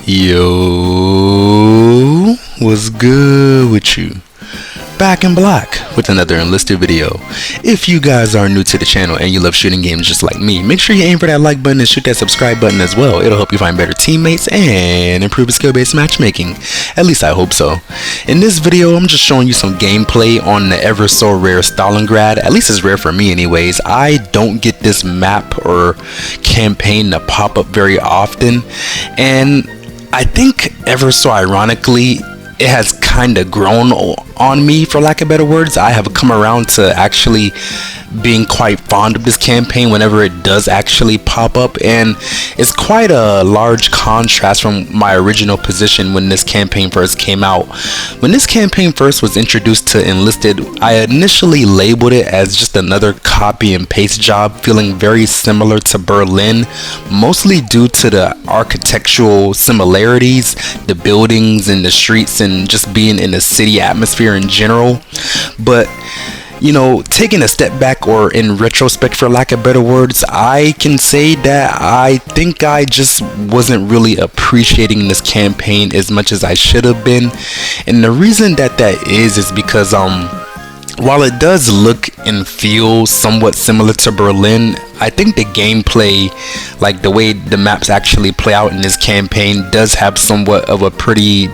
Yo, what's good with you? Back in black with another enlisted video. If you guys are new to the channel and you love shooting games just like me, make sure you aim for that like button and shoot that subscribe button as well. It'll help you find better teammates and improve skill-based matchmaking. At least I hope so. In this video, I'm just showing you some gameplay on the ever so rare Stalingrad. At least it's rare for me anyways. I don't get this map or campaign to pop up very often, and I think ever so ironically it has kind of grown on me, for lack of better words. I have come around to actually being quite fond of this campaign whenever it does actually pop up, and it's quite a large contrast from my original position when this campaign first came out. When this campaign first was introduced to Enlisted, I initially labeled it as just another copy and paste job, feeling very similar to Berlin, mostly due to the architectural similarities, the buildings and the streets, and just being in the city atmosphere in general. But you know, taking a step back, or in retrospect for lack of better words, I can say that I think I just wasn't really appreciating this campaign as much as I should have been. And the reason that is because while it does look and feel somewhat similar to Berlin, I think the gameplay, like the way the maps actually play out in this campaign, does have somewhat of a pretty,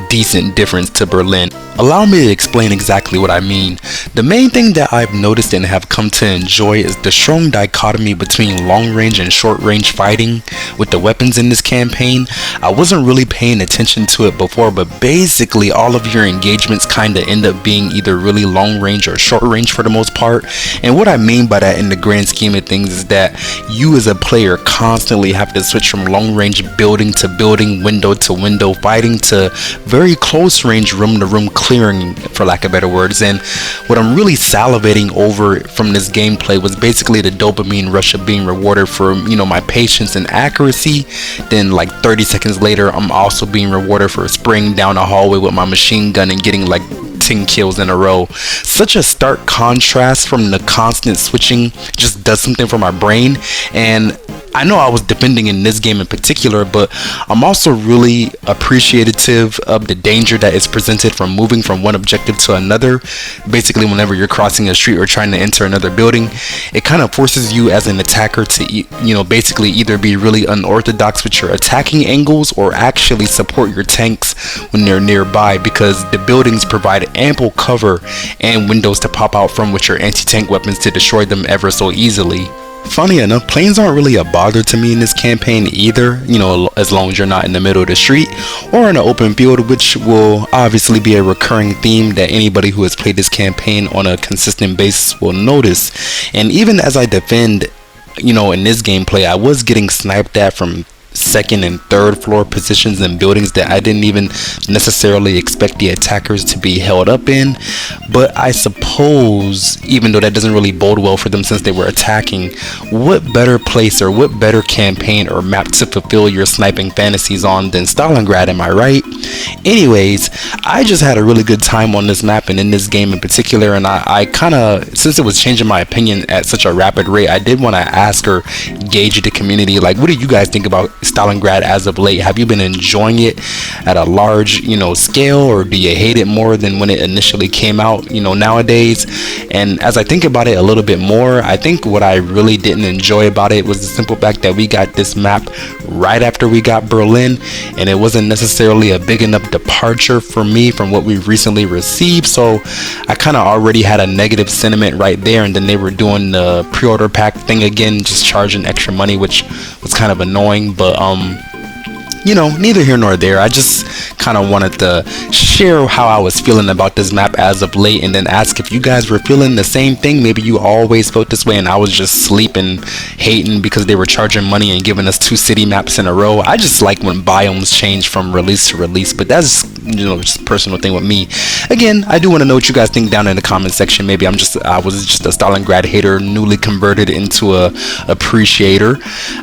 decent difference to Berlin. Allow me to explain exactly what I mean. The main thing that I've noticed and have come to enjoy is the strong dichotomy between long range and short range fighting with the weapons in this campaign. I wasn't really paying attention to it before, but basically all of your engagements kind of end up being either really long range or short range for the most part. And what I mean by that in the grand scheme of things is that you as a player constantly have to switch from long range building to building, window to window fighting, to very close range room to room clearing, for lack of better words. And what I'm really salivating over from this gameplay was basically the dopamine rush of being rewarded for my patience and accuracy. Then like 30 seconds later, I'm also being rewarded for spraying down a hallway with my machine gun and getting like 10 kills in a row. Such a stark contrast from the constant switching just does something for my brain. And I know I was defending in this game in particular, but I'm also really appreciative of the danger that is presented from moving from one objective to another. Basically, whenever you're crossing a street or trying to enter another building, it kind of forces you as an attacker to basically either be really unorthodox with your attacking angles or actually support your tanks when they're nearby, because the buildings provide ample cover and windows to pop out from with your anti-tank weapons to destroy them ever so easily. Funny enough, planes aren't really a bother to me in this campaign either, as long as you're not in the middle of the street or in an open field, which will obviously be a recurring theme that anybody who has played this campaign on a consistent basis will notice. And even as I defend, in this gameplay, I was getting sniped at from second and third floor positions in buildings that I didn't even necessarily expect the attackers to be held up in. But I suppose, even though that doesn't really bode well for them since they were attacking, what better place or what better campaign or map to fulfill your sniping fantasies on than Stalingrad, am I right? Anyways, I just had a really good time on this map and in this game in particular, and I kind of, since it was changing my opinion at such a rapid rate, I did want to ask or gauge the community, like, what do you guys think about Stalingrad as of late? Have you been enjoying it at a large scale, or do you hate it more than when it initially came out nowadays? And as I think about it a little bit more, I think what I really didn't enjoy about it was the simple fact that we got this map right after we got Berlin, and it wasn't necessarily a big enough departure for me from what we recently received. So I kind of already had a negative sentiment right there, and then they were doing the pre-order pack thing again, just charging extra money, which was kind of annoying. But neither here nor there. I just kind of wanted to share how I was feeling about this map as of late, and then ask if you guys were feeling the same thing. Maybe you always felt this way and I was just sleeping, hating because they were charging money and giving us 2 city maps in a row. I just like when biomes change from release to release, but that's just a personal thing with me. Again, I do want to know what you guys think down in the comment section. Maybe I was just a Stalingrad hater newly converted into a appreciator.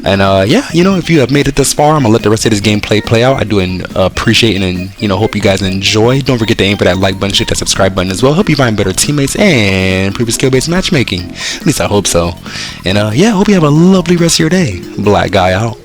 And if you have made it this far, I'm gonna let the rest of this gameplay play out. I do appreciate and hope you guys enjoy. Don't forget to aim for that like button, hit that subscribe button as well. Hope you find better teammates and improve skill-based matchmaking. At least I hope so. And hope you have a lovely rest of your day. Black guy out.